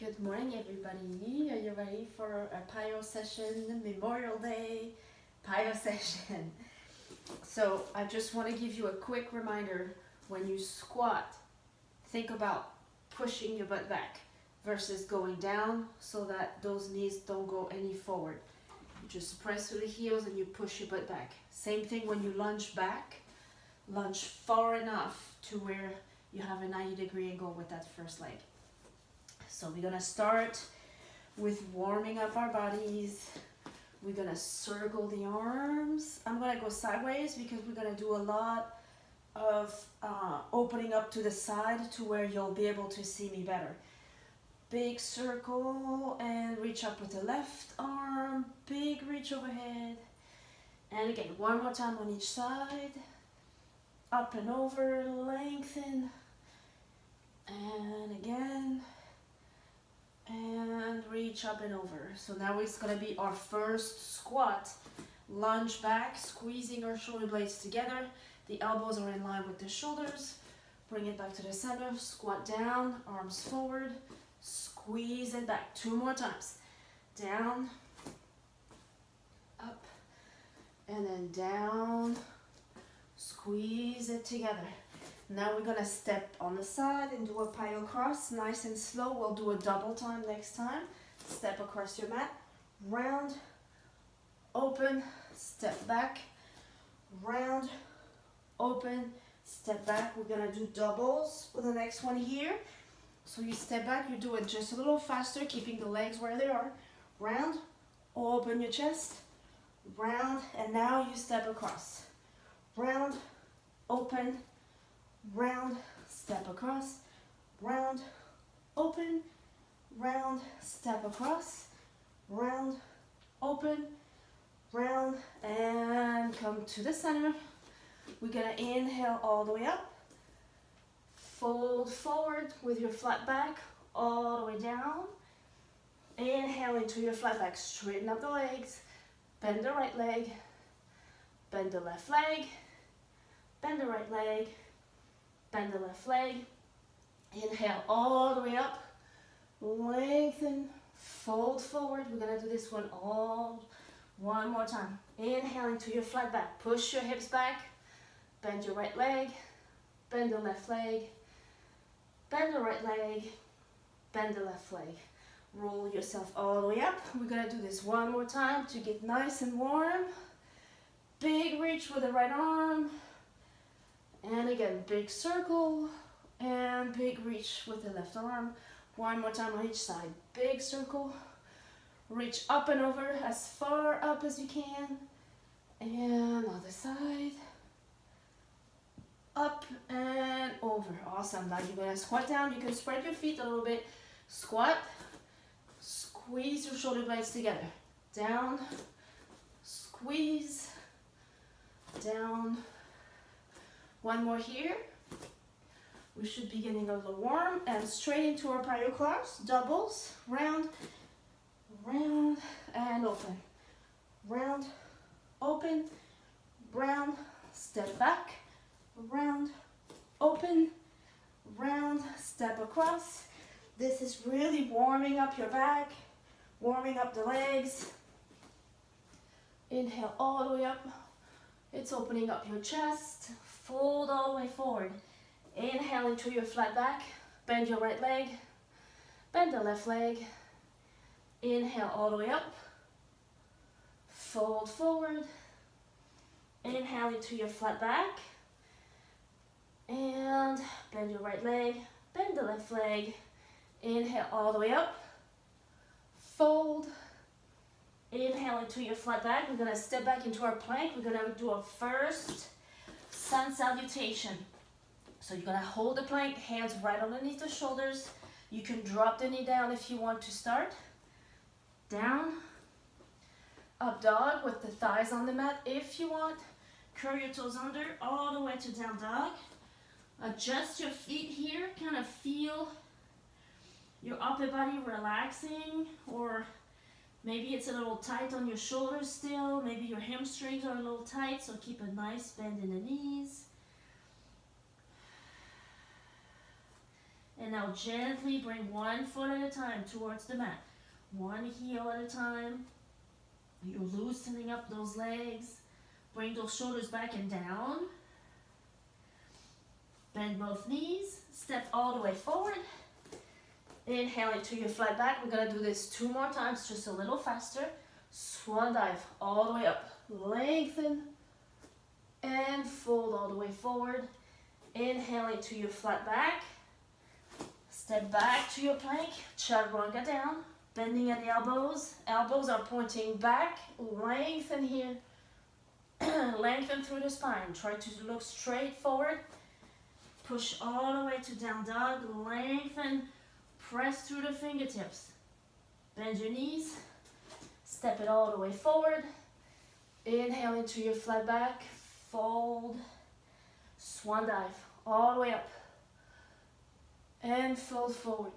Good morning, everybody. Are you ready for a Piyo session, Memorial Day Piyo session? So I just want to give you a quick reminder. When you squat, think about pushing your butt back versus going down so that those knees don't go any forward. You just press through the heels and you push your butt back. Same thing when you lunge back. Lunge far enough to where you have a 90-degree angle with that first leg. So we're gonna start with warming up our bodies. We're gonna circle the arms. I'm gonna go sideways because we're gonna do a lot of opening up to the side to where you'll be able to see me better. Big circle and reach up with the left arm. Big reach overhead. And again, one more time on each side. Up and over, lengthen. And again. And reach up and over. So now it's going to be our first squat. Lunge back, squeezing our shoulder blades together. The elbows are in line with the shoulders. Bring it back to the center. Squat down, arms forward. Squeeze it back. 2 more times. Down, up, and then down. Squeeze it together. Now we're gonna step on the side and do a Piyo cross, nice and slow. We'll do a double time next time. Step across your mat, round, open, step back, round, open, step back. We're gonna do doubles with the next one here. So you step back, you do it just a little faster, keeping the legs where they are. Round, open your chest, round, and now you step across. Round, open, round, step across, round, open, round, step across, round, open, round, and come to the center. We're gonna inhale all the way up, fold forward with your flat back, all the way down. Inhale into your flat back, straighten up the legs, bend the right leg, bend the left leg, bend the right leg, bend the left leg. Inhale all the way up, lengthen, fold forward. We're gonna do this one one more time. Inhale into your flat back, push your hips back, bend your right leg, bend the left leg, bend the right leg, bend the left leg. Roll yourself all the way up. We're gonna do this one more time to get nice and warm. Big reach with the right arm. And again, big circle and big reach with the left arm. One more time on each side. Big circle, reach up and over as far up as you can. And other side. Up and over. Awesome. Now you're gonna squat down. You can spread your feet a little bit. Squat, squeeze your shoulder blades together. Down, squeeze, down. One more here. We should be getting a little warm and straight into our Piyo class. Doubles, round, round, and open. Round, open, round, step back, round, open, round, step across. This is really warming up your back, warming up the legs. Inhale all the way up. It's opening up your chest. Fold all the way forward. Inhale into your flat back. Bend your right leg. Bend the left leg. Inhale all the way up. Fold forward. Inhale into your flat back. And bend your right leg. Bend the left leg. Inhale all the way up. Fold. Inhale into your flat back. We're gonna step back into our plank. We're gonna do our first sun salutation. So you're gonna hold the plank, hands right underneath the shoulders. You can drop the knee down if you want to start. Down. Up dog with the thighs on the mat if you want. Curl your toes under all the way to down dog. Adjust your feet here. Kind of feel your upper body relaxing, or maybe it's a little tight on your shoulders still. Maybe your hamstrings are a little tight, so keep a nice bend in the knees. And now gently bring one foot at a time towards the mat. One heel at a time. You're loosening up those legs. Bring those shoulders back and down. Bend both knees. Step all the way forward. Inhale into your flat back. We're going to do this 2 more times, just a little faster. Swan dive all the way up. Lengthen and fold all the way forward. Inhale into your flat back. Step back to your plank. Chaturanga down. Bending at the elbows. Elbows are pointing back. Lengthen here. Lengthen through the spine. Try to look straight forward. Push all the way to down dog. Lengthen. Press through the fingertips. Bend your knees. Step it all the way forward. Inhale into your flat back. Fold. Swan dive. All the way up. And fold forward.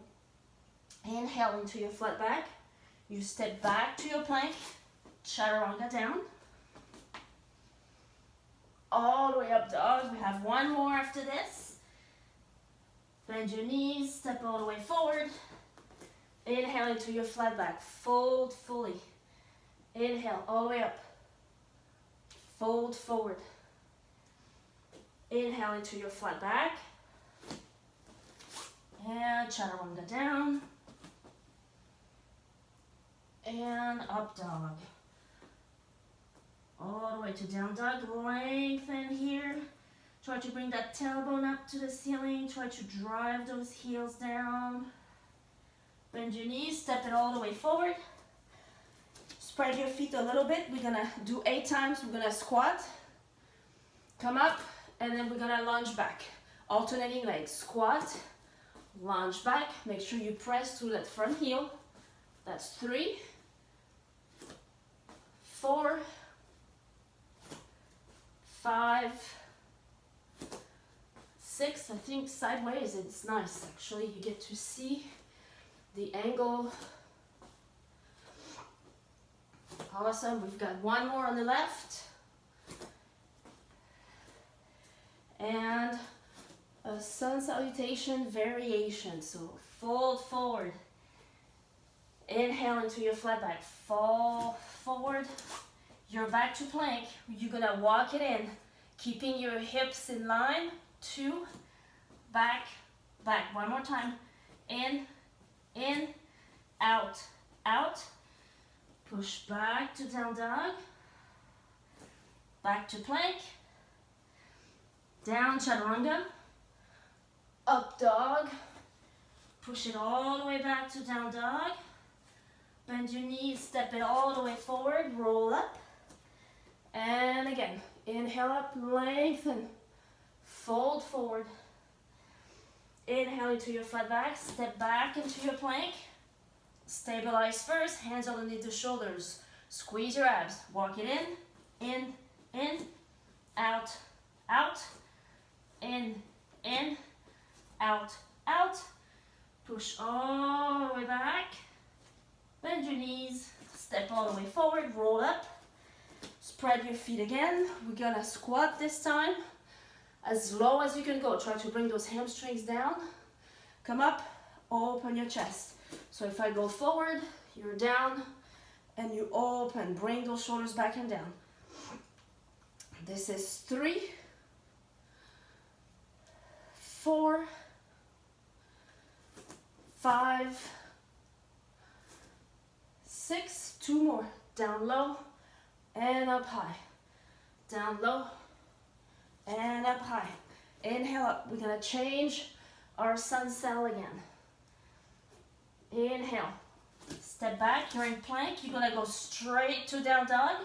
Inhale into your flat back. You step back to your plank. Chaturanga down. All the way up dog. We have 1 more after this. Bend your knees. Step all the way forward. Inhale into your flat back. Fold fully. Inhale all the way up. Fold forward. Inhale into your flat back. And chaturanga down. And up dog. All the way to down dog. Lengthen here. Try to bring that tailbone up to the ceiling. Try to drive those heels down. Bend your knees. Step it all the way forward. Spread your feet a little bit. We're going to do 8 times. We're going to squat. Come up. And then we're going to lunge back. Alternating legs. Squat. Lunge back. Make sure you press through that front heel. That's 3, 4, 5, 6. I think sideways it's nice. Actually, you get to see the angle. Awesome. We've got 1 more on the left. And a sun salutation variation. So fold forward. Inhale into your flat back. Fall forward. You're back to plank. You're gonna walk it in, keeping your hips in line. 2, back, back. 1 more time. In, out, out. Push back to down dog. Back to plank. Down chaturanga. Up dog. Push it all the way back to down dog. Bend your knees, step it all the way forward, roll up. And again, inhale up, lengthen. Fold forward. Inhale into your flat back, step back into your plank. Stabilize first, hands underneath the shoulders. Squeeze your abs, walk it in, out, out, in, out, out. Push all the way back. Bend your knees, step all the way forward, roll up. Spread your feet again. We're gonna squat this time. As low as you can go. Try to bring those hamstrings down. Come up, open your chest. So if I go forward, you're down, and you open. Bring those shoulders back and down. This is 3, 4, 5, 6, 2 more. Down low and up high. Down low and up high. Inhale up. We're gonna change our sun sail again. Inhale. Step back. You're in plank. You're gonna go straight to down dog.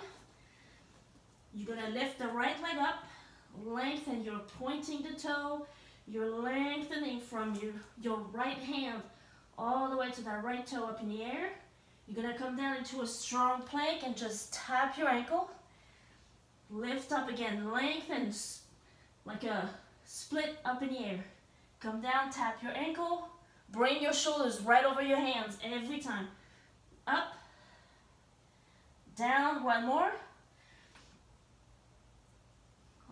You're gonna lift the right leg up. Lengthen. You're pointing the toe. You're lengthening from your right hand all the way to that right toe up in the air. You're gonna come down into a strong plank and just tap your ankle. Lift up again, lengthen like a split up in the air. Come down, tap your ankle. Bring your shoulders right over your hands every time. Up, down, 1 more.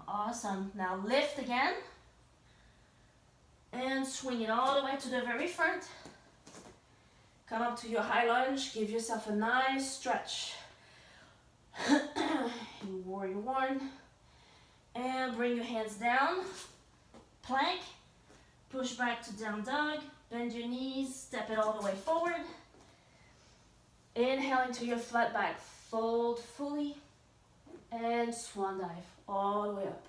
Awesome. Now lift again. And swing it all the way to the very front. Come up to your high lunge, give yourself a nice stretch. Warrior one. And bring your hands down. Plank. Push back to down dog. Bend your knees, step it all the way forward. Inhale into your flat back. Fold fully. And swan dive all the way up.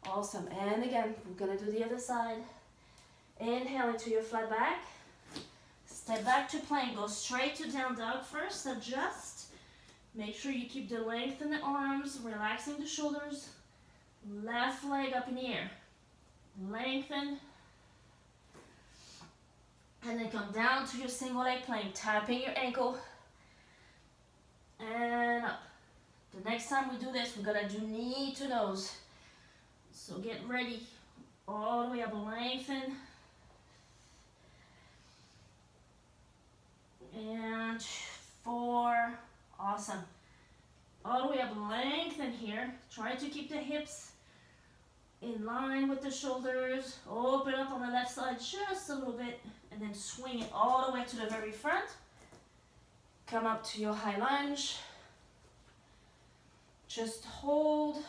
Awesome. And again, we're gonna do the other side. Inhale into your flat back. Step back to plank. Go straight to down dog first. Adjust. Make sure you keep the length in the arms, relaxing the shoulders. Left leg up in the air. Lengthen. And then come down to your single leg plank. Tapping your ankle. And up. The next time we do this, we're gonna do knee to nose. So get ready. All the way up, lengthen. And 4. Awesome. All the way up, lengthen here. Try to keep the hips in line with the shoulders. Open up on the left side just a little bit. And then swing it all the way to the very front. Come up to your high lunge. Just hold.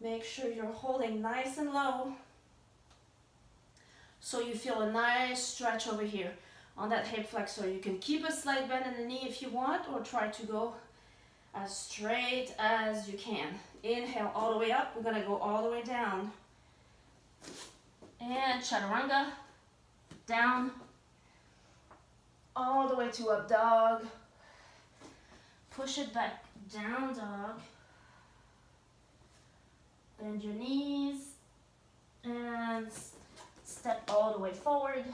Make sure you're holding nice and low. So you feel a nice stretch over here on that hip flexor. You can keep a slight bend in the knee if you want, or try to go as straight as you can. Inhale all the way up. We're gonna go all the way down. And chaturanga. Down. All the way to up dog. Push it back. Down dog. Bend your knees. And step all the way forward.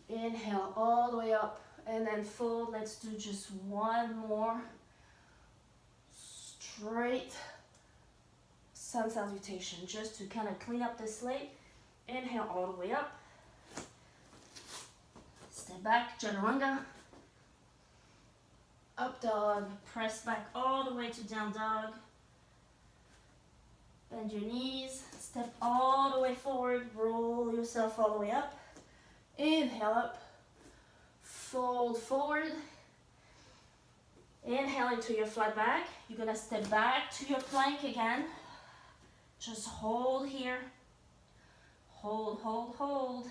Inhale all the way up and then fold. Let's do just one more straight sun salutation, just to kind of clean up the slate. Inhale all the way up. Step back, chaturanga. Up dog, press back all the way to down dog. Bend your knees, step all the way forward, roll yourself all the way up. Inhale up, fold forward. Inhale into your flat back. You're gonna step back to your plank again. Just hold here. Hold, hold, hold.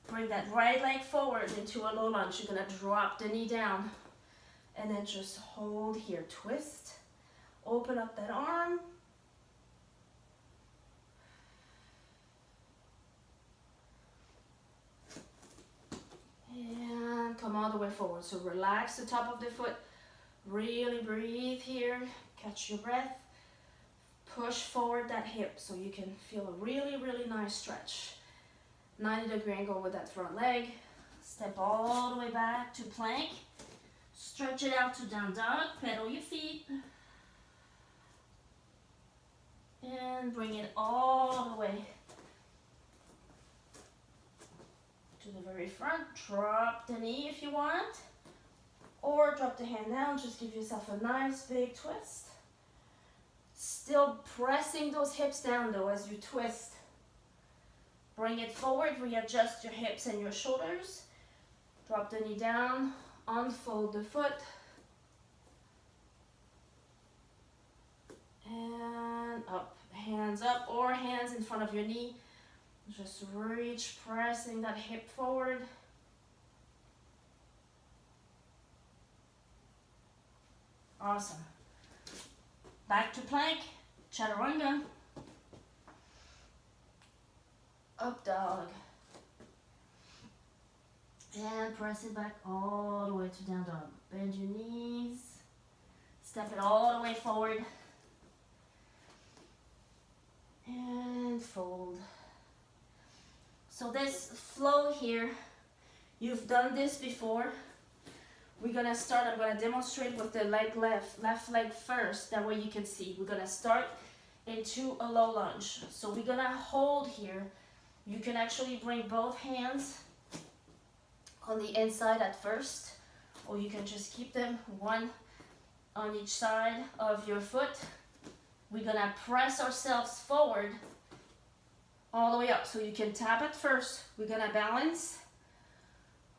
Bring that right leg forward into a low lunge. You're gonna drop the knee down. And then just hold here, twist. Open up that arm. And come all the way forward. So relax the top of the foot. Really breathe here. Catch your breath. Push forward that hip so you can feel a really, really nice stretch. 90-degree angle with that front leg. Step all the way back to plank. Stretch it out to down dog. Pedal your feet. And bring it all the way to the very front. Drop the knee if you want. Or drop the hand down. Just give yourself a nice big twist. Still pressing those hips down though as you twist. Bring it forward. Readjust your hips and your shoulders. Drop the knee down. Unfold the foot. And up. Hands up or hands in front of your knee. Just reach, pressing that hip forward. Awesome. Back to plank, chaturanga. Up dog. And press it back all the way to down dog. Bend your knees. Step it all the way forward. And fold. So this flow here, you've done this before. We're gonna start, I'm gonna demonstrate with the leg left leg first, that way you can see. We're gonna start into a low lunge. So we're gonna hold here. You can actually bring both hands on the inside at first, or you can just keep them one on each side of your foot. we're gonna press ourselves forward all the way up. So you can tap it first. We're gonna balance.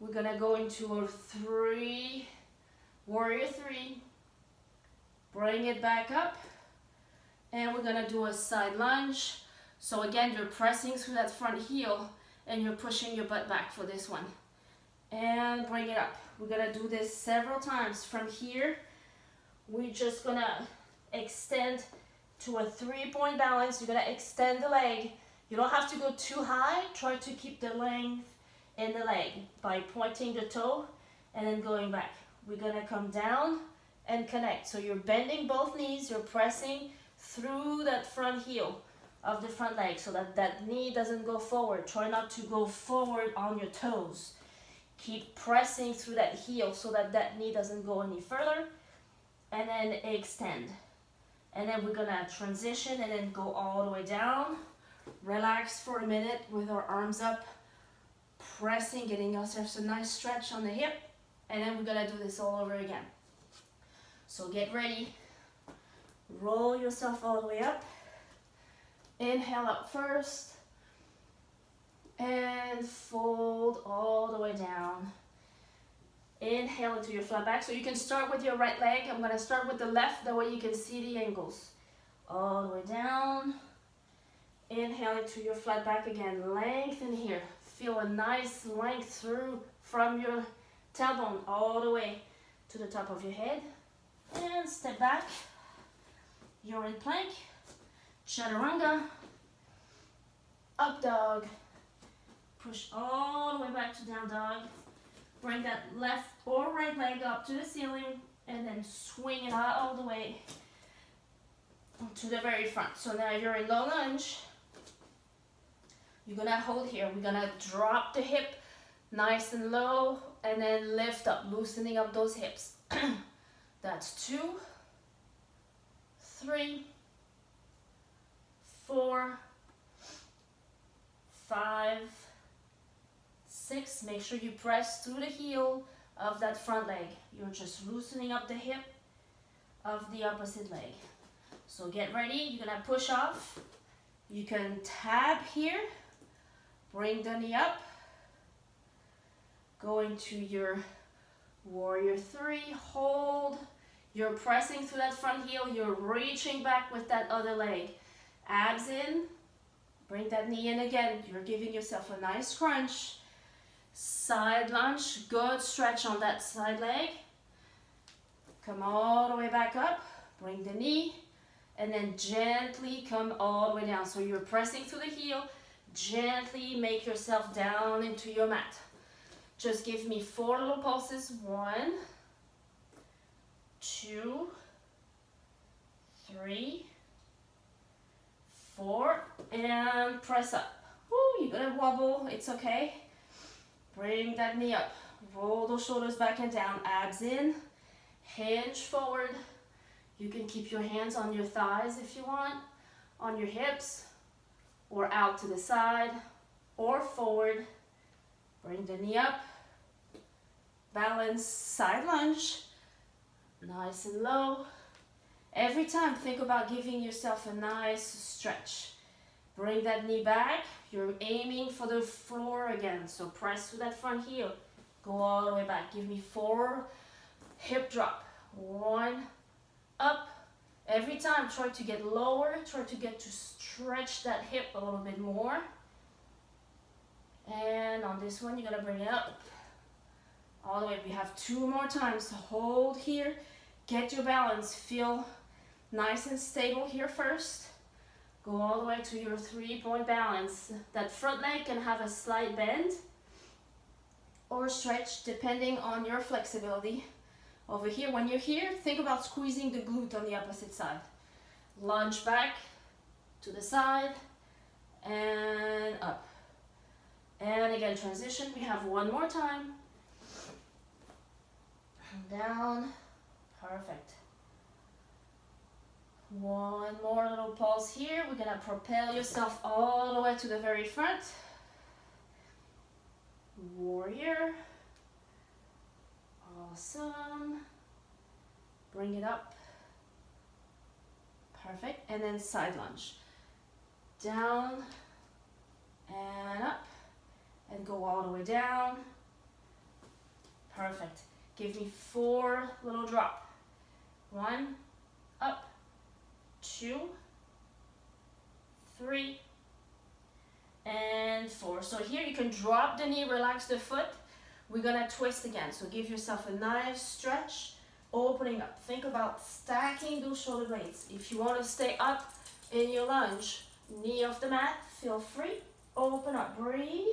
We're gonna go into a warrior three. Bring it back up. And we're gonna do a side lunge. So again, you're pressing through that front heel and you're pushing your butt back for this one. And bring it up. We're gonna do this several times. From here, we're just gonna extend to a 3-point balance. You're gonna extend the leg. You don't have to go too high. Try to keep the length in the leg by pointing the toe and then going back. We're gonna come down and connect. So you're bending both knees. You're pressing through that front heel of the front leg so that that knee doesn't go forward. Try not to go forward on your toes. Keep pressing through that heel so that that knee doesn't go any further. And then extend. And then we're gonna transition and then go all the way down. Relax for a minute with our arms up. Pressing, getting ourselves a nice stretch on the hip. And then we're gonna do this all over again. So get ready. Roll yourself all the way up. Inhale up first. And fold all the way down. Inhale into your flat back. So you can start with your right leg. I'm going to start with the left. That way you can see the angles. All the way down. Inhale into your flat back again. Lengthen here. Feel a nice length through from your tailbone all the way to the top of your head. And step back. You're in plank. Chaturanga. Up dog. Push all the way back to down dog. Bring that left or right leg up to the ceiling and then swing it out all the way to the very front. So now you're in low lunge. You're gonna hold here. We're gonna drop the hip nice and low and then lift up, loosening up those hips. That's 2, 3, 4, 5, 6. Make sure you press through the heel of that front leg. You're just loosening up the hip of the opposite leg. So get ready. You're gonna push off. You can tap here. Bring the knee up. Go into your warrior three. Hold. You're pressing through that front heel. You're reaching back with that other leg. Abs in. Bring that knee in again. You're giving yourself a nice crunch. Side lunge, good stretch on that side leg. Come all the way back up, bring the knee, and then gently come all the way down. So you're pressing through the heel, gently make yourself down into your mat. Just give me 4 little pulses. 1, 2, 3, 4, and press up. Woo, you're gonna wobble, it's okay. Bring that knee up. Roll those shoulders back and down. Abs in. Hinge forward. You can keep your hands on your thighs if you want, on your hips, or out to the side, or forward. Bring the knee up. Balance, side lunge. Nice and low. Every time, think about giving yourself a nice stretch. Bring that knee back. You're aiming for the floor again. So press through that front heel. Go all the way back. Give me 4. Hip drop. 1. Up. Every time, try to get lower. Try to get to stretch that hip a little bit more. And on this one, you're going to bring it up. All the way. We have 2 more times to hold here. Get your balance. Feel nice and stable here first. Go all the way to your 3-point balance. That front leg can have a slight bend or stretch depending on your flexibility. Over here, when you're here, think about squeezing the glute on the opposite side. Lunge back to the side and up. And again, transition. We have 1 more time. Down. Perfect. 1 more little pulse here. We're gonna propel yourself all the way to the very front. Warrior. Awesome. Bring it up. Perfect. And then side lunge. Down and up and go all the way down. Perfect. Give me 4 little drop. 1, up, 2, 3, and 4. So here you can drop the knee, relax the foot. We're gonna twist again. So give yourself a nice stretch, opening up. Think about stacking those shoulder blades. If you want to stay up in your lunge, knee off the mat, feel free. Open up, breathe.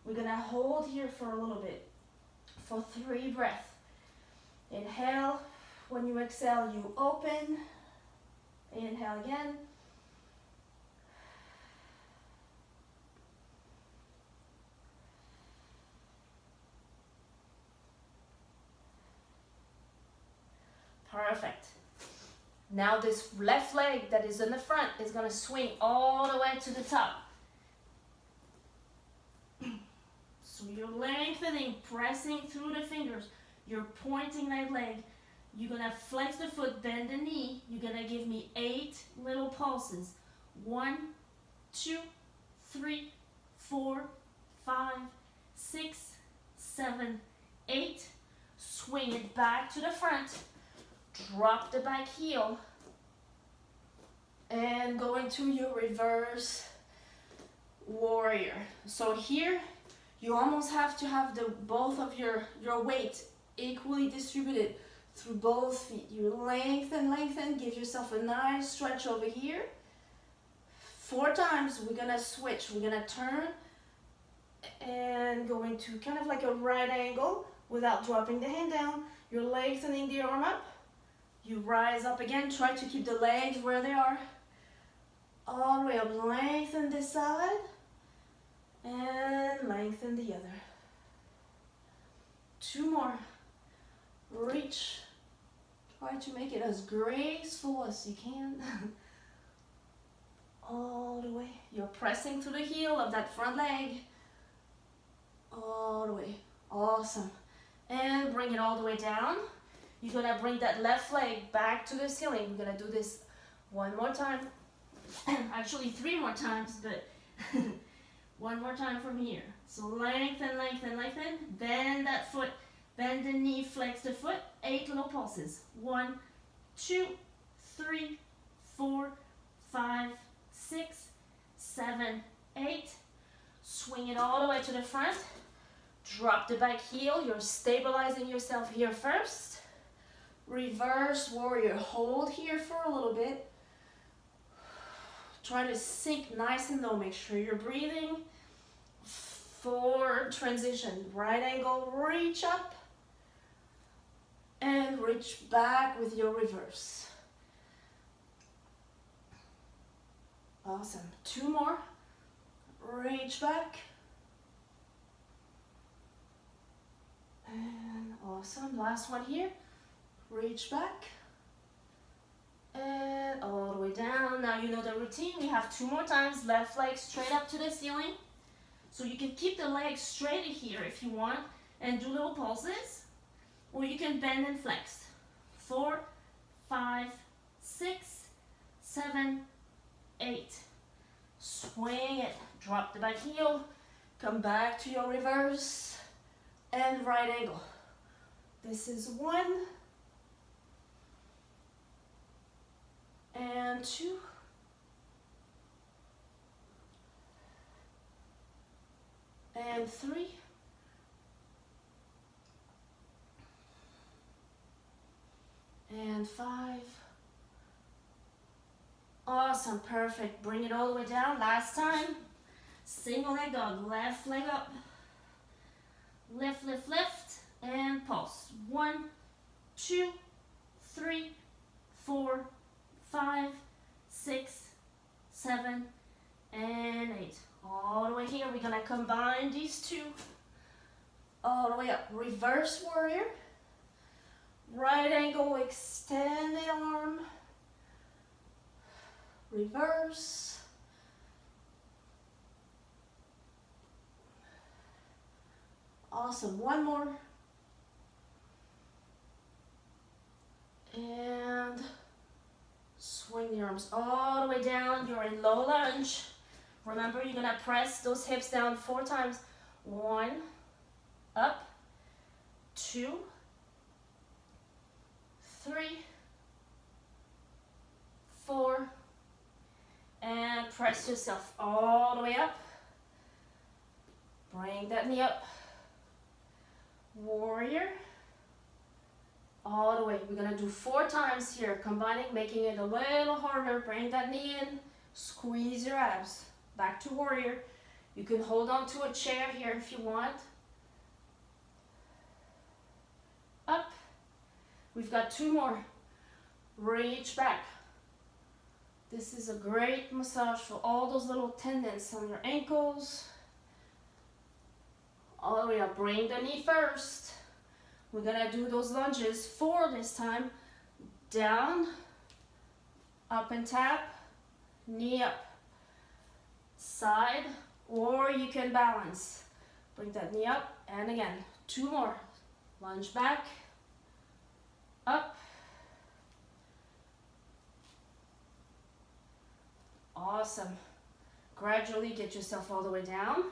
We're gonna hold here for a little bit, for 3 breaths. Inhale. When you exhale, you open. Inhale again. Perfect. Now this left leg that is in the front is going to swing all the way to the top. So you're lengthening, pressing through the fingers. You're pointing that leg. You're going to flex the foot, bend the knee. You're going to give me 8 little pulses. 1, 2, 3, 4, 5, 6, 7, 8. Swing it back to the front. Drop the back heel. And go into your reverse warrior. So here, you almost have to have both of your weight equally distributed through both feet. You lengthen, give yourself a nice stretch over here. 4 times, we're gonna switch. We're gonna turn and go into kind of like a right angle without dropping the hand down. You're lengthening the arm up. You rise up again, try to keep the legs where they are. All the way up, lengthen this side and lengthen the other. 2 more. Reach. Try to make it as graceful as you can. All the way. You're pressing through the heel of that front leg. All the way. Awesome. And bring it all the way down. You're gonna bring that left leg back to the ceiling. We're gonna do this 1 more time. Actually 3 more times, but 1 more time from here. So lengthen, lengthen, lengthen. Bend that foot. Bend the knee, flex the foot. 8 little pulses. 1, 2, 3, 4, 5, 6, 7, 8. Swing it all the way to the front. Drop the back heel. You're stabilizing yourself here first. Reverse warrior. Hold here for a little bit. Try to sink nice and low. Make sure you're breathing. Forward transition. Right angle. Reach up. And reach back with your reverse. Awesome. 2 more. Reach back. And awesome. Last one here. Reach back. And all the way down. Now you know the routine. We have 2 more times. Left leg straight up to the ceiling. So you can keep the legs straight here if you want and do little pulses. Or you can bend and flex. 4, 5, 6, 7, 8. Swing it. Drop the back heel. Come back to your reverse. And right angle. This is 1. And 2. And 3. And 5. Awesome, perfect. Bring it all the way down. Last time. Single leg dog. Left leg up. Lift, lift, lift. And pulse. 1, 2, 3, 4, 5, 6, 7, and 8. All the way here. We're gonna combine these 2. All the way up. Reverse warrior. Right angle, extend the arm. Reverse. Awesome. 1 more. And swing the arms all the way down. You're in low lunge. Remember, you're gonna press those hips down 4 times. 1, up, 2, 3, 4, and press yourself all the way up. Bring that knee up. Warrior. All the way. We're gonna do 4 times here, combining, making it a little harder. Bring that knee in. Squeeze your abs. Back to warrior. You can hold on to a chair here if you want. Up. We've got 2 more. Reach back. This is a great massage for all those little tendons on your ankles. All the way up. Bring the knee first. We're gonna do those lunges, 4 this time. Down, up and tap, knee up. Side, or you can balance. Bring that knee up, and again, 2 more. Lunge back, up. Awesome. Gradually get yourself all the way down.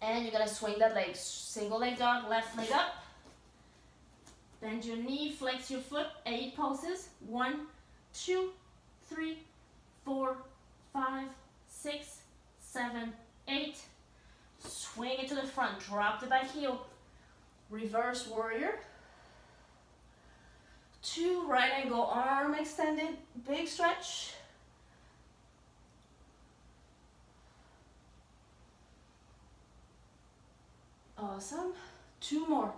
And you're gonna swing that leg. Single leg dog, left leg up. Bend your knee, flex your foot, 8 pulses. 1, 2, 3, 4, 5, 6, 7, 8. Swing it to the front, drop the back heel. Reverse warrior. 2, right angle, arm extended, big stretch. Awesome. 2 more.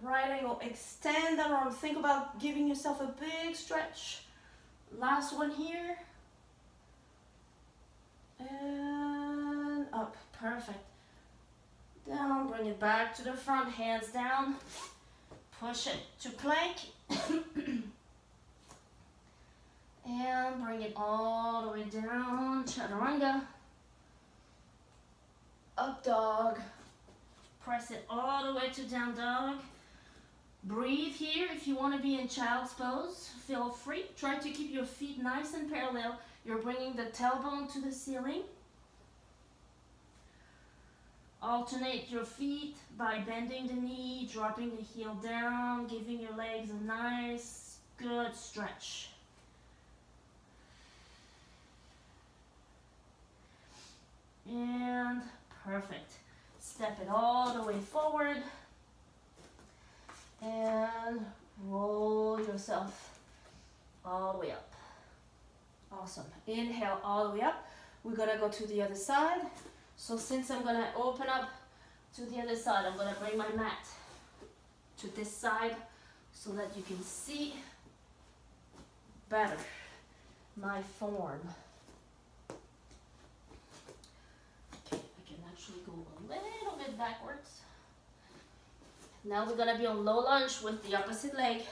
Right angle, extend that arm. Think about giving yourself a big stretch. Last one here. And up. Perfect. Down, bring it back to the front, hands down. Push it to plank. And bring it all the way down, chaturanga. Up dog. Press it all the way to down dog. Breathe here. If you want to be in child's pose, feel free. Try to keep your feet nice and parallel. You're bringing the tailbone to the ceiling. Alternate your feet by bending the knee, dropping the heel down, giving your legs a nice, good stretch. And perfect. Step it all the way forward. And roll yourself all the way up. Awesome. Inhale all the way up. We're gonna go to the other side. So since I'm gonna open up to the other side, I'm gonna bring my mat to this side so that you can see better my form. Okay, I can actually go a little bit backwards. Now we're gonna be on low lunge with the opposite leg.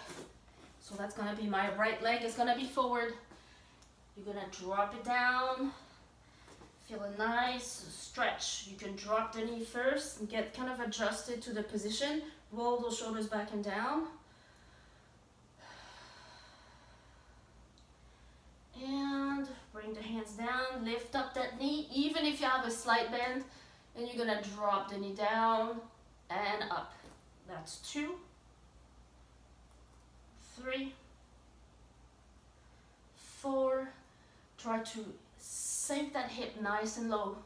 So that's gonna be my right leg is gonna be forward. You're gonna drop it down. Feel a nice stretch. You can drop the knee first and get kind of adjusted to the position. Roll those shoulders back and down. And bring the hands down. Lift up that knee, even if you have a slight bend. And you're gonna drop the knee down and up. That's 2, 3, 4. Try to sink that hip nice and low,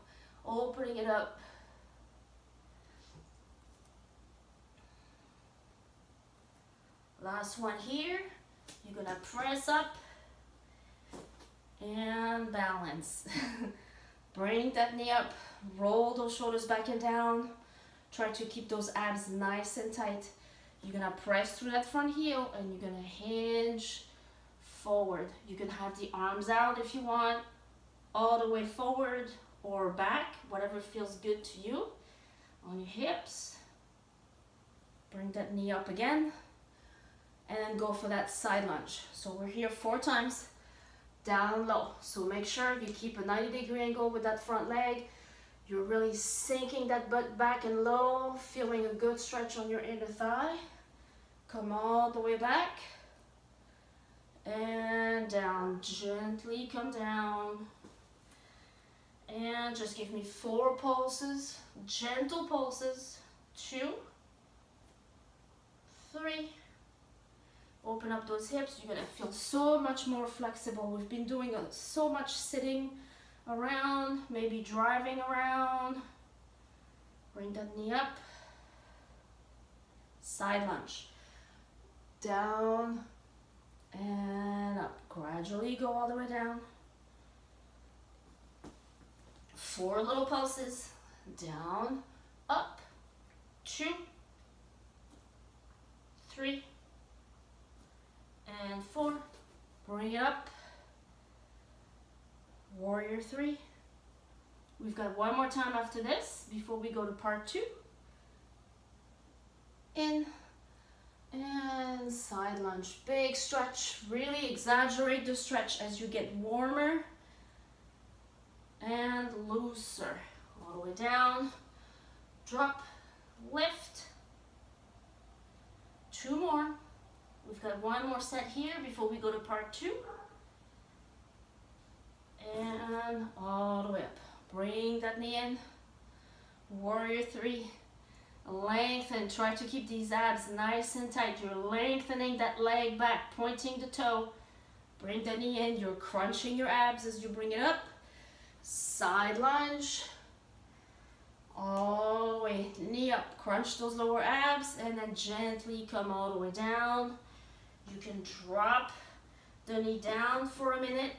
opening it up. Last one here. You're gonna press up and balance. Bring that knee up, roll those shoulders back and down. Try to keep those abs nice and tight. You're gonna press through that front heel and you're gonna hinge forward. You can have the arms out if you want, all the way forward or back, whatever feels good to you. On your hips. Bring that knee up again. And then go for that side lunge. So we're here 4 times, down low. So make sure you keep a 90-degree angle with that front leg. You're really sinking that butt back and low, feeling a good stretch on your inner thigh. Come all the way back. and down. Gently come down. And just give me 4 pulses, gentle pulses. 2, 3. Open up those hips. You're gonna feel so much more flexible. We've been doing so much sitting around, maybe driving around. Bring that knee up. Side lunge. Down and up. Gradually go all the way down. 4 little pulses. Down, up. 2, 3, and 4. Bring it up. Warrior 3. We've got one more time after this before we go to part 2. In and side lunge. Big stretch. Really exaggerate the stretch as you get warmer and looser. All the way down. Drop. Lift. 2 more. We've got one more set here before we go to part 2. And all the way up. Bring that knee in. Warrior 3. Lengthen. Try to keep these abs nice and tight. You're lengthening that leg back, pointing the toe. Bring that knee in. You're crunching your abs as you bring it up. Side lunge. All the way. Knee up. Crunch those lower abs and then gently come all the way down. You can drop the knee down for a minute.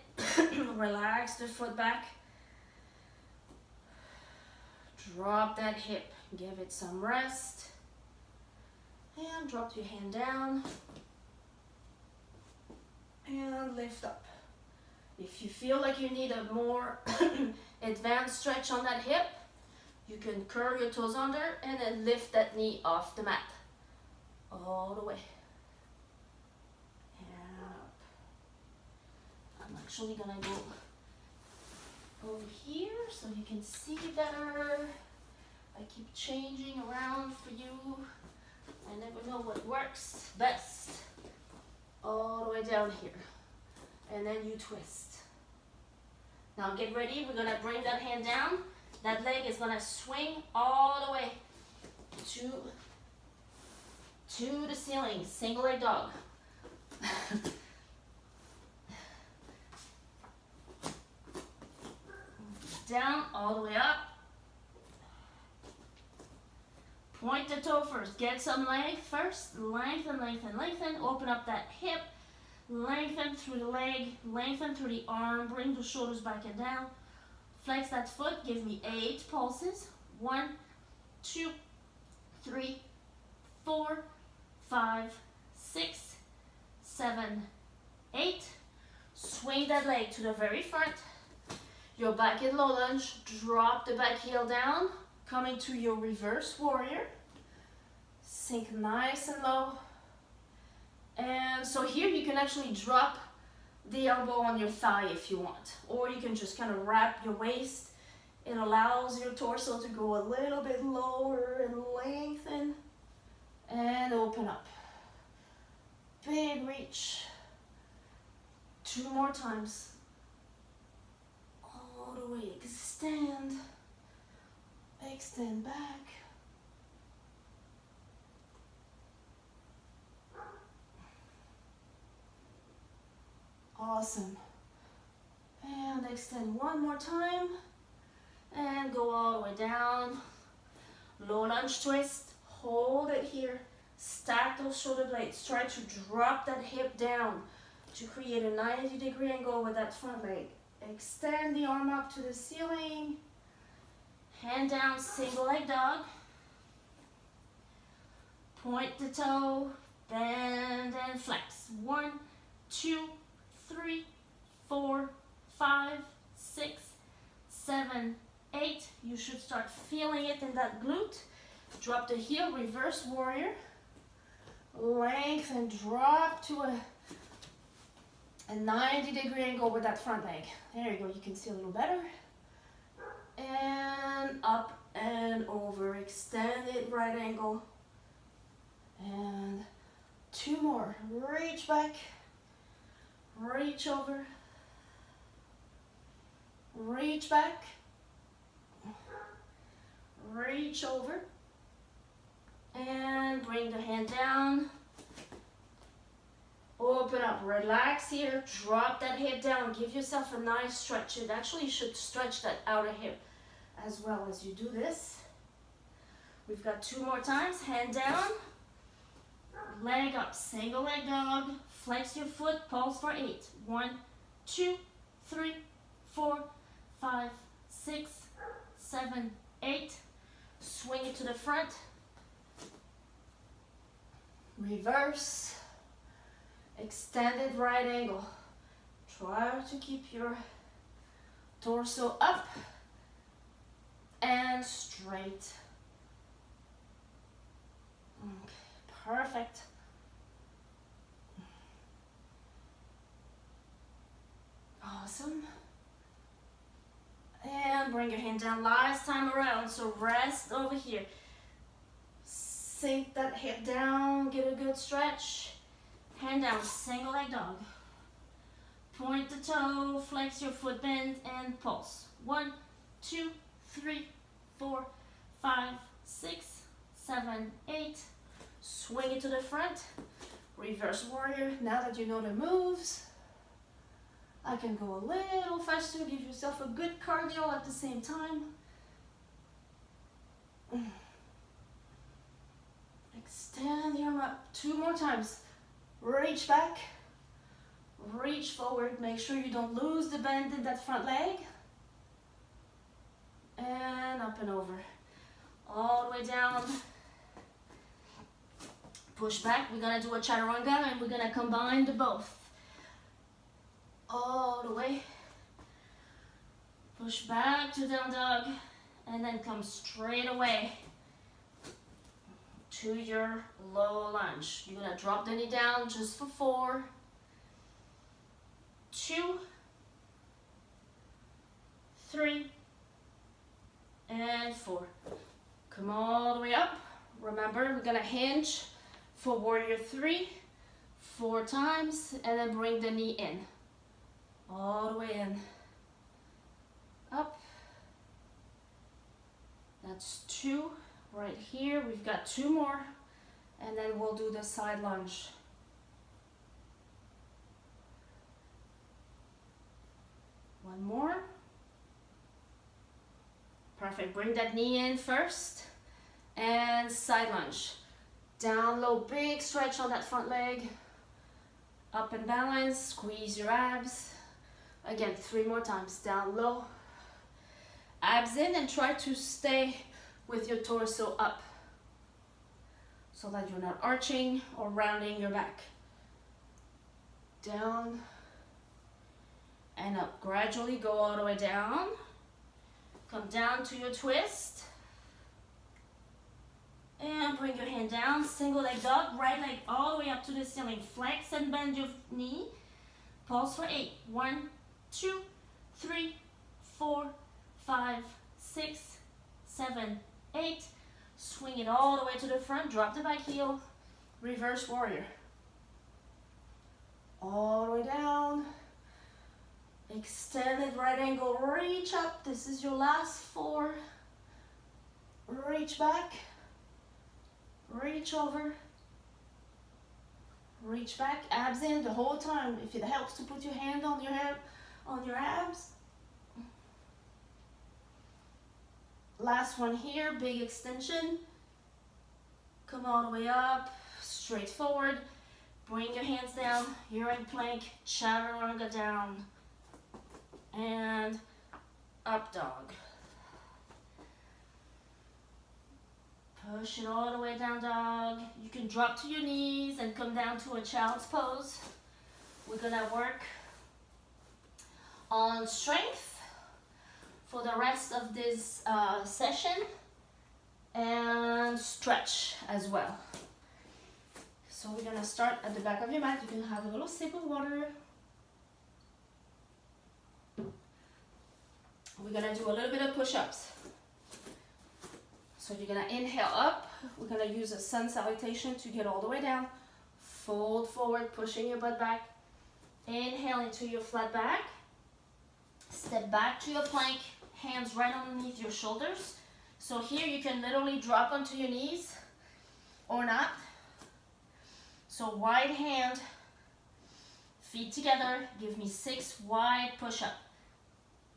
Relax the foot back. Drop that hip. Give it some rest. And drop your hand down. And lift up. If you feel like you need a more advanced stretch on that hip, you can curl your toes under and then lift that knee off the mat. All the way. And up. I'm actually gonna go over here so you can see better. I keep changing around for you. I never know what works best. All the way down here. And then you twist. Now get ready. We're going to bring that hand down. That leg is going to swing all the way to the ceiling. Single leg dog. Down, all the way up. Point the toe first. Get some length first. Lengthen, lengthen, lengthen. Open up that hip. Lengthen through the leg. Lengthen through the arm. Bring the shoulders back and down. Flex that foot. Give me 8 pulses. 1, 2, 3, 4, 5, 6, 7, 8. Swing that leg to the very front. You're back in low lunge. Drop the back heel down. Coming to your reverse warrior. Sink nice and low. And so here you can actually drop the elbow on your thigh if you want. Or you can just kind of wrap your waist. It allows your torso to go a little bit lower and lengthen. And open up. Big reach. 2 more times. All the way. Extend. Extend back. Awesome. And extend one more time. And go all the way down. Low lunge twist. Hold it here. Stack those shoulder blades. Try to drop that hip down to create a 90-degree angle with that front leg. Extend the arm up to the ceiling. Hand down, single leg dog. Point the toe, bend and flex. 1, 2, 3, 4, 5, 6, 7, 8. You should start feeling it in that glute. Drop the heel, reverse warrior. Lengthen, drop to a 90-degree angle with that front leg. There you go, you can see a little better. And up and over, extend it, right angle. And 2 more, reach back. reach over, reach back, reach over, and bring the hand down. Open up, relax here, drop that head down, give yourself a nice stretch. It actually should stretch that outer hip as well as you do this. We've got 2 more times, hand down, leg up, single leg dog, flex your foot, pulse for 8. 1, 2, 3, 4, 5, 6, 7, 8. Swing it to the front. Reverse. Extended right angle. Try to keep your torso up and straight. Okay, perfect. Awesome. And bring your hand down last time around. So rest over here. Sink that head down, get a good stretch. Hand down, single leg dog. Point the toe, flex your foot, bend, and pulse. 1, 2, 3, 4, 5, 6, 7, 8. Swing it to the front. Reverse warrior. Now that you know the moves, I can go a little faster. Give yourself a good cardio at the same time. Extend the arm up. 2 more times. Reach back, reach forward, make sure you don't lose the bend in that front leg. And up and over. All the way down. Push back, we're gonna do a chaturanga and we're gonna combine the both. All the way. Push back to down dog and then come straight away to your low lunge. You're gonna drop the knee down just for 4, 2, 3, and 4. Come all the way up. Remember, we're gonna hinge for warrior 3, 4 times, and then bring the knee in. All the way in. Up. That's 2. Right here, we've got 2 more, and then we'll do the side lunge. One more. Perfect, bring that knee in first, and side lunge. Down low, big stretch on that front leg. Up and balance, squeeze your abs. Again, 3 more times, down low. Abs in and try to stay with your torso up so that you're not arching or rounding your back. Down and up. Gradually go all the way down. Come down to your twist. And bring your hand down. Single leg dog. Right leg all the way up to the ceiling. Flex and bend your knee. Pulse for 8. 1, 2, 3, 4, 5, 6, 7, 8. Swing it all the way to the front. Drop the back heel. Reverse warrior. All the way down. Extended right angle. Reach up. This is your last 4. Reach back. Reach over. Reach back. Abs in the whole time. If it helps to put your hand on your abs. Last one here, big extension. Come all the way up, straight forward. Bring your hands down. You're in plank, chaturanga down. And up dog. Push it all the way down dog. You can drop to your knees and come down to a child's pose. We're gonna work on strength for the rest of this session and stretch as well. So we're gonna start at the back of your mat. You can have a little sip of water. We're gonna do a little bit of push-ups. So you're gonna inhale up. We're gonna use a sun salutation to get all the way down. Fold forward, pushing your butt back. Inhale into your flat back. Step back to your plank, hands right underneath your shoulders. So here you can literally drop onto your knees or not. So wide hand, feet together, give me 6 wide push-up.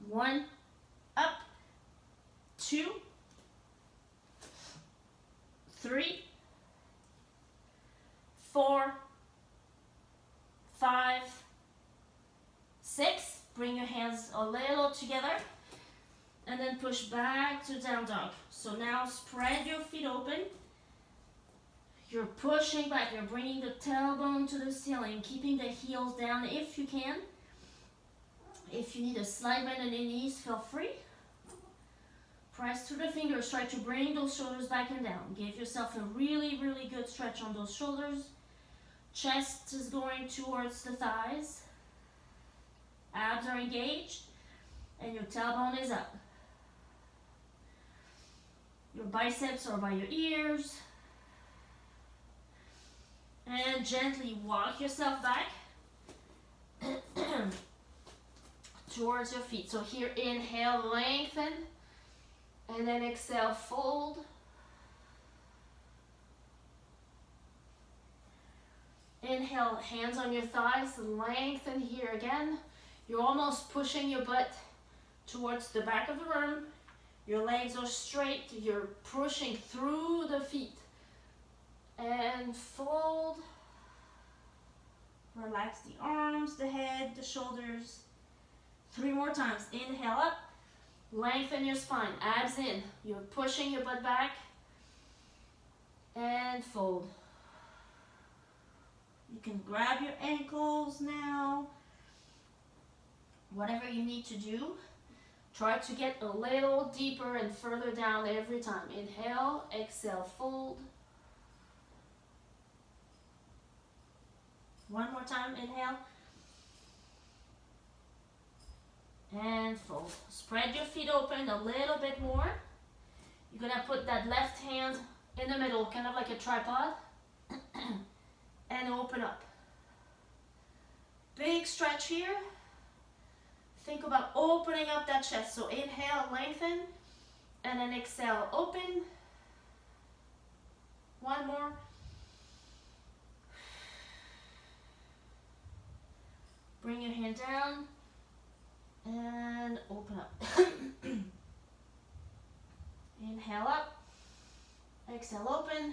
1, up, 2, 3, 4, 5, 6. Bring your hands a little together and then push back to down dog. So now spread your feet open. You're pushing back, you're bringing the tailbone to the ceiling, keeping the heels down if you can. If you need a slight bend in the knees, feel free. Press through the fingers, try to bring those shoulders back and down. Give yourself a really, really good stretch on those shoulders. Chest is going towards the thighs. Abs are engaged, and your tailbone is up. Your biceps are by your ears. And gently walk yourself back towards your feet. So here, inhale, lengthen, and then exhale, fold. Inhale, hands on your thighs, lengthen here again. You're almost pushing your butt towards the back of the room. Your legs are straight, you're pushing through the feet. And fold. Relax the arms, the head, the shoulders. 3 more times. Inhale up. Lengthen your spine. Abs in. You're pushing your butt back. And fold. You can grab your ankles now. Whatever you need to do. Try to get a little deeper and further down every time. Inhale, exhale, fold. 1 more time, inhale. And fold. Spread your feet open a little bit more. You're gonna put that left hand in the middle, kind of like a tripod. And open up. Big stretch here. Think about opening up that chest. So inhale, lengthen. And then exhale, open. 1 more. Bring your hand down and open up. Inhale up, exhale open.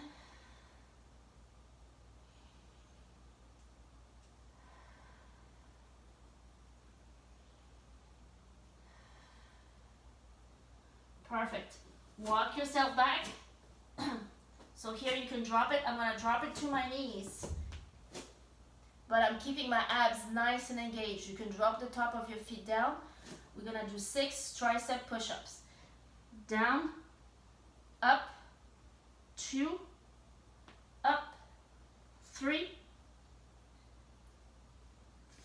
Perfect. Walk yourself back. So here you can drop it. I'm gonna drop it to my knees. But I'm keeping my abs nice and engaged. You can drop the top of your feet down. We're gonna do 6 tricep push-ups. Down, up, 2, up, 3,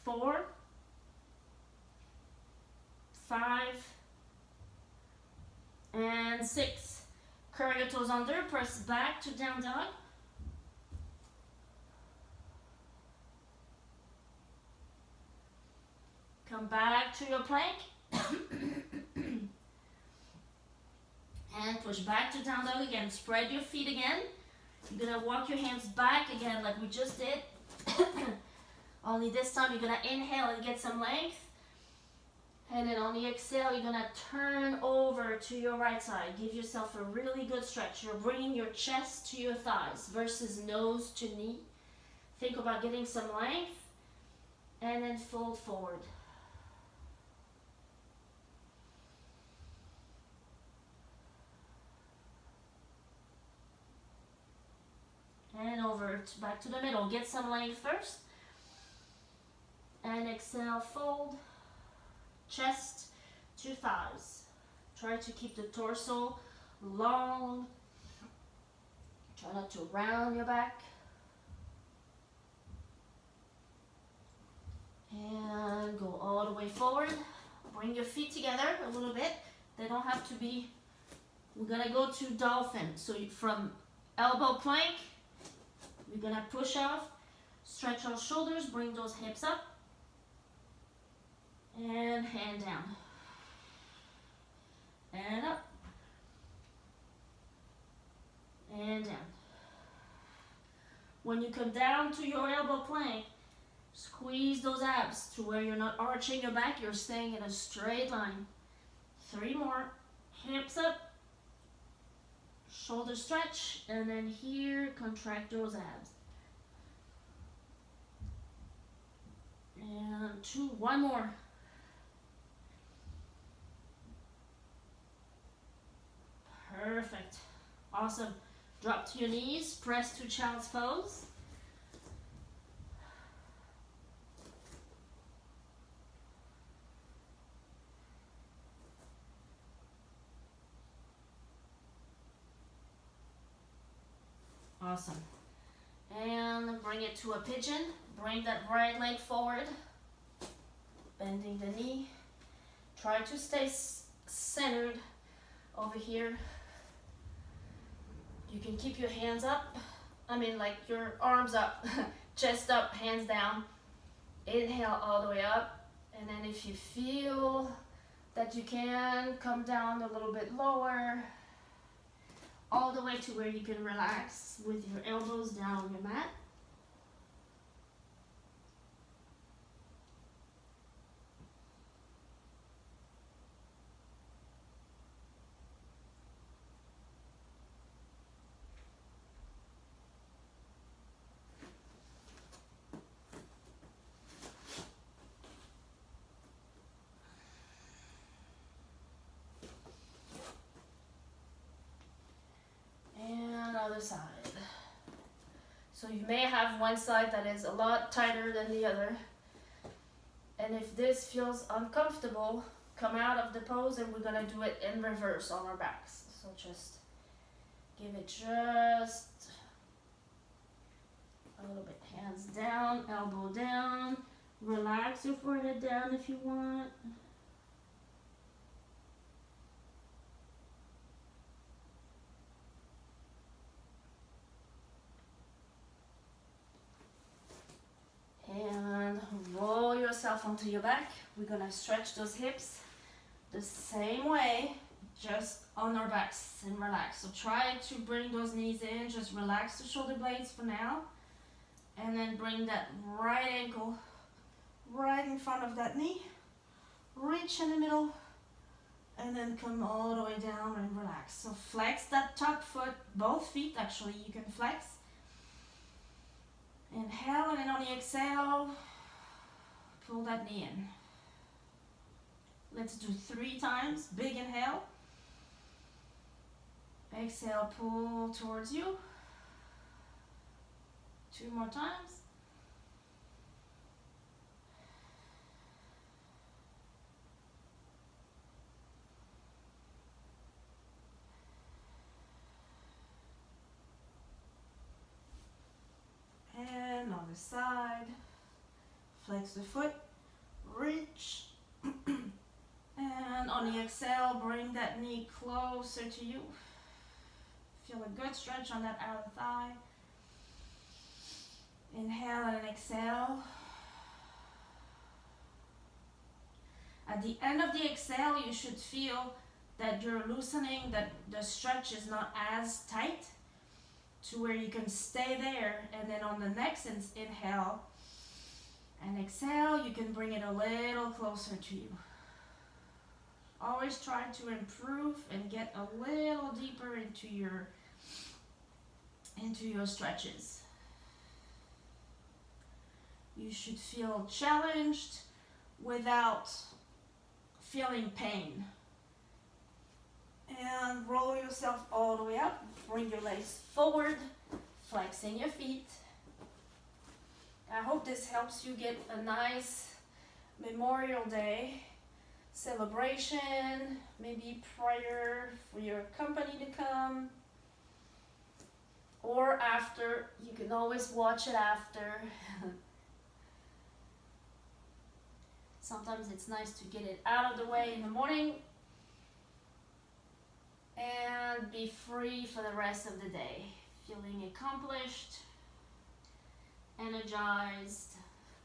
4, 5, and 6. Curl your toes under, press back to down dog. Come back to your plank. And push back to down dog again. Spread your feet again. You're gonna walk your hands back again like we just did. Only this time you're gonna inhale and get some length. And then on the exhale, you're gonna turn over to your right side. Give yourself a really good stretch. You're bringing your chest to your thighs versus nose to knee. Think about getting some length. And then fold forward. And over back to the middle. Get some length first. And exhale, fold. Chest to thighs. Try to keep the torso long. Try not to round your back. And go all the way forward. Bring your feet together a little bit. They don't have to be. We're gonna go to dolphin. So from elbow plank, we're gonna push off, stretch our shoulders, bring those hips up. And hand down. And up. And down. When you come down to your elbow plank, squeeze those abs to where you're not arching your back, you're staying in a straight line. 3 more. Hips up. Shoulder stretch. And then here, contract those abs. And 2. 1 more. Perfect. Awesome. Drop to your knees. Press to child's pose. Awesome. And bring it to a pigeon. Bring that right leg forward. Bending the knee. Try to stay centered over here. You can keep your hands up. Like your arms up. Chest up, hands down. Inhale all the way up. And then if you feel that you can, come down a little bit lower. All the way to where you can relax with your elbows down on your mat. Other side. So you may have one side that is a lot tighter than the other. And if this feels uncomfortable, come out of the pose and we're gonna do it in reverse on our backs. So just give it just a little bit. Hands down, elbow down. Relax your forehead down if you want. And roll yourself onto your back. We're gonna stretch those hips the same way, just on our backs and relax. So try to bring those knees in, just relax the shoulder blades for now. And then bring that right ankle right in front of that knee. Reach in the middle and then come all the way down and relax. So flex that top foot, both feet actually, you can flex. Inhale, and then on the exhale, pull that knee in. Let's do 3 times. Big inhale. Exhale, pull towards you. 2 more times. And on the side, flex the foot, reach, and on the exhale, bring that knee closer to you. Feel a good stretch on that outer thigh. Inhale and exhale. At the end of the exhale, you should feel that you're loosening, that the stretch is not as tight, to where you can stay there, and then on the next inhale and exhale, you can bring it a little closer to you. Always try to improve and get a little deeper into your stretches. You should feel challenged without feeling pain. And roll yourself all the way up. Bring your legs forward, flexing your feet. I hope this helps you get a nice Memorial Day celebration, maybe prior for your company to come, or after. You can always watch it after. Sometimes it's nice to get it out of the way in the morning and be free for the rest of the day. Feeling accomplished, energized.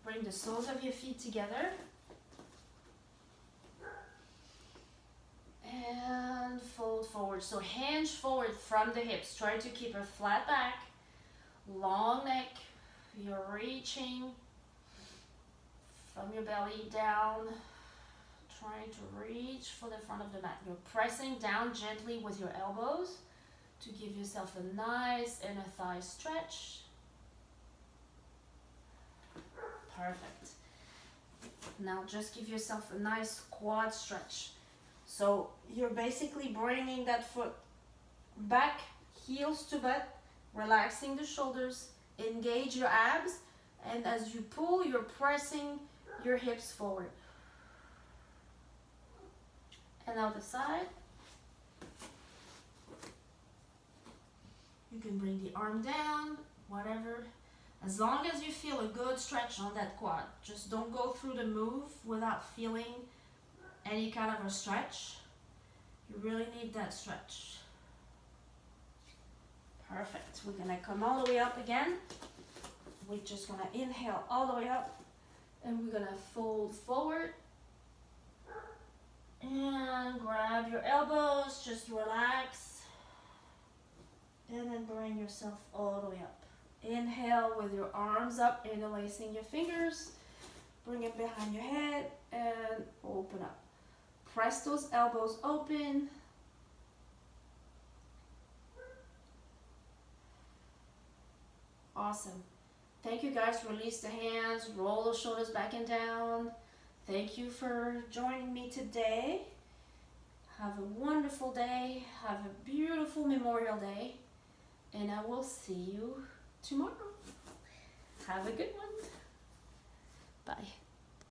Bring the soles of your feet together. forward. So hinge forward from the hips. Try to keep a flat back, long neck. You're reaching from your belly down, trying to reach for the front of the mat. You're pressing down gently with your elbows to give yourself a nice inner thigh stretch. Perfect. Now just give yourself a nice quad stretch. So you're basically bringing that foot back, heels to butt, relaxing the shoulders, engage your abs, and as you pull, you're pressing your hips forward. And other side. You can bring the arm down, whatever. As long as you feel a good stretch on that quad. Just don't go through the move without feeling any kind of a stretch. You really need that stretch. Perfect. We're gonna come all the way up again. We're just gonna inhale all the way up and we're gonna fold forward and grab your elbows, just relax and then bring yourself all the way up. Inhale with your arms up, interlacing your fingers, bring it behind your head and open up. Press those elbows open. Awesome. Thank you guys. Release the hands, roll the shoulders back and down. Thank you for joining me today. Have a wonderful day. Have a beautiful Memorial Day. And I will see you tomorrow. Have a good one. Bye.